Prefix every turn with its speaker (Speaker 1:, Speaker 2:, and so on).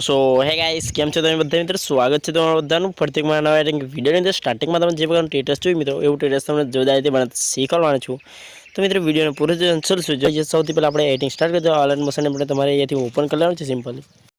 Speaker 1: સો હે ગાઈસ કેમ છો તમે બધા મિત્રો સ્વાગત છે તમારું બધાનું ફરીથી મારા નવા વિડીયોની અંદર સ્ટાર્ટિંગમાં તમે જે પ્રકારનું સ્ટેટસ જોયું મિત્રો એવું સ્ટેટસ તમને જોરદાર રીતે બનાવતા શીખવાડવાનું છું તો મિત્રો વિડીયોને પૂરો જોવાનું ચાલશું જોઈએ સૌથી પહેલાં આપણે એડિટિંગ સ્ટાર્ટ કરજો ઓનલાઈન મોશન આપણે તમારે અહીંયાથી ઓપન કરવાનું છે સિમ્પલી